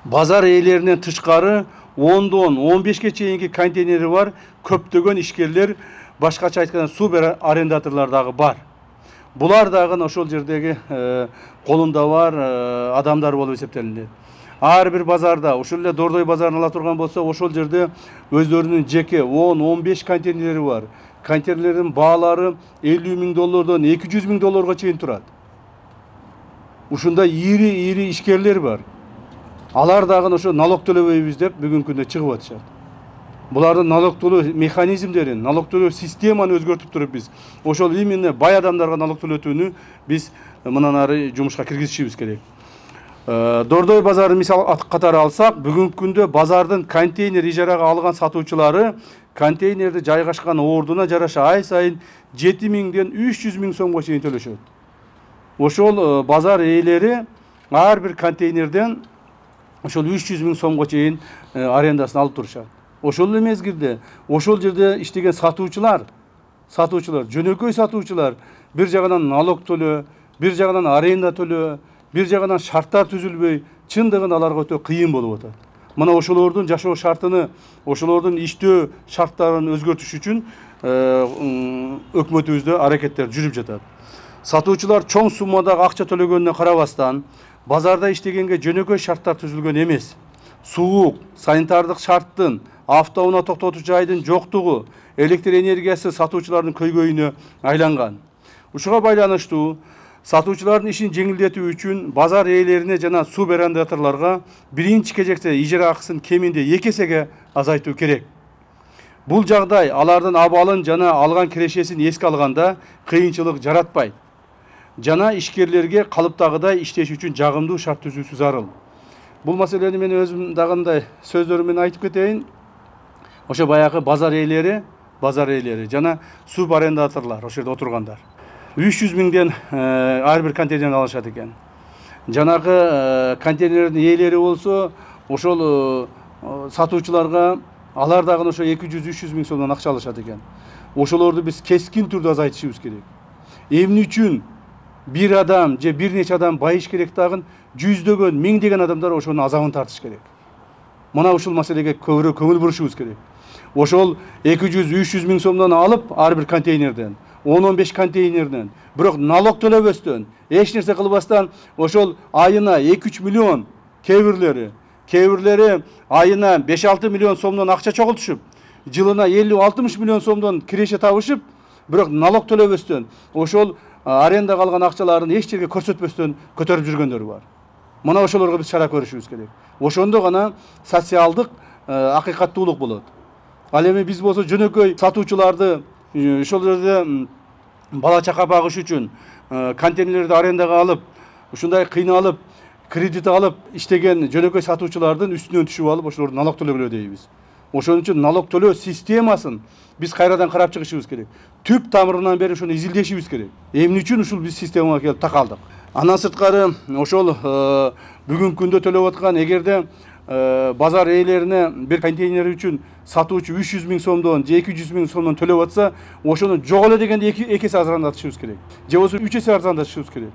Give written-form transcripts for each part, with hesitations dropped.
Базар ээлеринен тышкары 10-дон 15ке чейинки контейнери бар көптөгөн ишкерлер, башкача айтканда супер арендаторлор дагы бар. Булар дагы ошол жердеги колунда бар адамдар болуп эсептелинет. Ар бир базарда, ошол эле Дордой базарын ала турган болсо, ошол жерде өздөрүнүн жеке 10-15 контейнери бар. Контейнерлердин баалары 50 000 доллардан 200 000 долларга чейин турат. Ушунда ири ишкерлер бар. Алар дагы ошо налог төлөбөйбүз деп бүгүнкү күндө чыгып атышат. Булардын налог төлөө механизмдерин, налог төлөө системаны өзгөртүп туруп биз ошол именно бай адамдарга налог төлөтүүнү биз мындан ары жумушка киргизишибиз керек. Дордой базарын мисал катары алсак, бүгүнкү күндө базардын контейнер ижарага алган сатуучулары контейнерди жайгашкан ордуна жараша ай сайын 7 000-ден 300 000 сомго чейин төлөшөт. Ошол базар ээлери ар бир контейнерден ошол 300 000 сомго чейин арендасын алып турушат. Ошол эле мезгилде ошол жерде иштеген сатуучулар, жөнөкөй сатуучулар бир жагынан налог төлөө, бир жагынан аренда төлөө, бир жагынан шарттар түзүлбөй, чындыгын аларга өтө кыйын болуп атат. Мына ошолордун жашоо шартыны, ошолордун иштөө шарттарын өзгөртүш үчүн өкмөтүбүздө аракеттер жүрүп жатат. Сатуучулар чоң суммадагы акча төлөгөнүнө карабастан, базарда иштегенге жөнөкөй шарттар түзүлгөн эмес. Суук, санитардык шарттын, автоунаа токтотуучу жайдын жоктугу, электр энергиясы сатуучулардын көйгөйүнө айланган. Ушуга байланыштуу сатуучулардын ишин жеңилдетүү үчүн базар ээлерине жана субарендаторлорго биринчи кезекте ижара акысын кеминде 2 эсеге азайтуу керек. Бул жагдай алардын абалын жана алган кирешесин эске алганда кыйынчылык жаратпайт. Жана ишкерлерге калыптагыдай иштеш үчүн жагымдуу шарт түзүүсү зарыл. Бул маселени мен өзүм дагындай сөздөрүм менен айтып кетейин. Ошо баягы базар ээлери жана субарендаторлор ошол жерде отургандар 300 000-ден ар бир контейнерди алышат экен. Жанагы контейнердин ээлери болсо ошол сатуучуларга алар дагы ошо 200-300 000 сомдон акча алышат экен. Ошолорду биз кескин түрдө азайтышыбыз керек. Эмне үчүн бир адам же бир нече адам байыш керек дагы жүздөгөн, миңдеген адамдар ошонун азабын тартыш керек. Мына ушул маселеге көбүрөөк көңүл бурушубуз керек. Ошол 200-300 000 сомдон алып ар бир контейнерден, 10-15 контейнерден, бирок налог төлөбөстөн, эч нерсе кылбастан ошол айына 2-3 миллион, кээ бирлери айына 5-6 миллион сомдон акча чогултушуп, жылына 50-60 миллион сомдон киреше табышып, бирок налог төлөбөстөн, ошол арендага алган акчаларын эч жерге көрсөтпөстөн көтөрүп жүргөндөр бар. Мына ошолорго биз чара көрүшүбүз керек. Ошондо гана социалдык акыйкаттуулук болот. Ал эми биз болсо жөнөкөй сатуучуларды ошол жерде бала чака багыш үчүн контейнерлерди арендага алып, ушундай кыйналып, кредит алып иштеген жөнөкөй сатуучулардын үстүнөн түшүп алып, ошолорду налог төлөгүлө дейбиз. Ошон үчүн налог төлөө системасын биз кайрадан карап чыгышыбыз керек. Түп тамырынан бери ошону изилдешибиз керек. Эмне үчүн ушул биз системага келип такалдык? Андан сырткары ошол бүгүнкү күндө төлөп аткан, эгерде базар ээлерине бир контейнер үчүн сатуучу 300 000 сомдон же 200 000 сомдон төлөп атса, ошону жок эле дегенде 2 эсе арзандатышыбыз керек. Же болбосо 3 эсе арзандатышыбыз керек.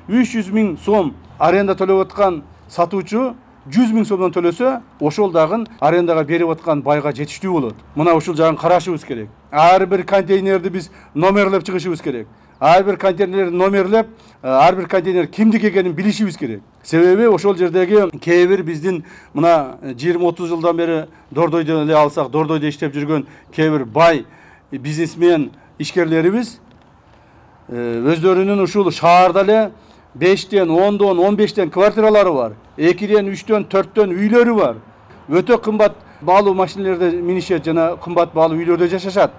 300 000 сом аренда төлөп аткан сатуучу 100 000 сомдон төлөсө, ошол дагы арендага берип аткан байга жетиштүү болот. Мына ушул жагын карашыбыз керек. Ар бир контейнерди биз номерлеп чыгышыбыз керек. Ар бир контейнерди номерлеп, ар бир контейнер кимдики экенин билишибиз керек. Себеби ошол жердеги кээ бир биздин мына 20-30 жылдан бери Дордойдо эле алсак, Дордойдо иштеп жүргөн кээ бир бай бизнесмен ишкерлерибиз өздөрүнүн ушул шаарда эле 5-тен, 10-дон, 15-тен квартиралары бар. 2-ден, 3-төн, 4-төн үйлөрү бар. Өтө кымбат баалуу машиналерде минишет жана кымбат баалуу үйлөрдө жашашат.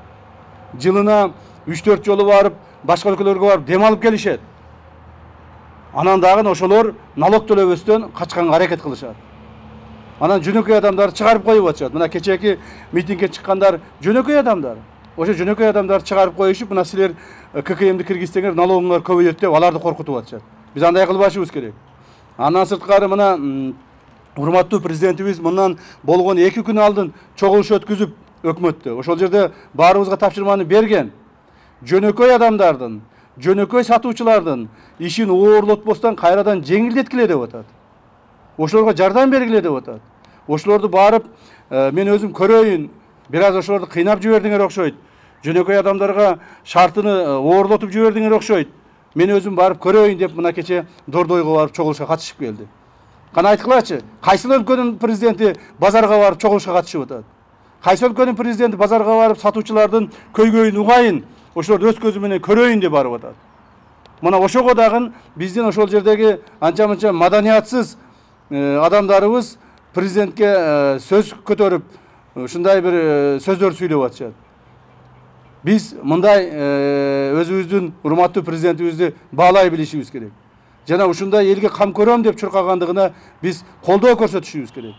Жылына 3-4 жолу барып, башка өлкөлөргө барып дем алып келишет. Анан дагы ошолор налог төлөбөстөн качканга аракет кылышат. Анан жөнөкөй адамдарды чыгарып коюп атышат. Мына кечээки митингге чыккандар жөнөкөй адамдар. Ошо жөнөкөй адамдарды чыгарып коюшуп, мына силер ККМди киргизсеңер налогуңар көбөйөт деп аларды коркутуп атышат. Биз андай кылбашыбыз керек. Андан сырткары мына урматтуу президентибиз мындан болгон 2 күн алдын чогулуш өткүзүп өкмөттө. Ошол жерде баарыбызга тапшырманы берген. Жөнөкөй адамдардын, жөнөкөй сатуучулардын ишин оорлотпостон кайрадан жеңилдеткиле деп атат. ошолорго жардам бергиле деп атат. Ошолорду барып мен өзүм көрөйүн, бир аз ошолорду кыйнап жибердиңер окшойт. Жөнөкөй адамдарга шартыны оорлотуп жибердиңер окшойт. Мен өзүм барып көрөйүн деп мына кече Дордойго барып чогулушка катышып келди. Кана айткылачы, кайсы өлкөнүн президенти базарга барып чогулушка катышып атат? Кайсы өлкөнүн президенти базарга барып сатуучулардын көйгөйүн угайын, ошолорду өз көзү менен көрөйүн деп барып атат. Мына ошого дагы биздин ошол жердеги анча-мынча маданиятсыз адамдарыбыз президентке сөз көтөрүп, ушундай бир сөздөр сүйлөп атышат. Биз мындай өзүбүздүн урматтуу президентибизди баалай билишибиз керек. Жана ушундай элге кам көрөм деп чуркагандыгына биз колдоо көрсөтүшүбүз керек.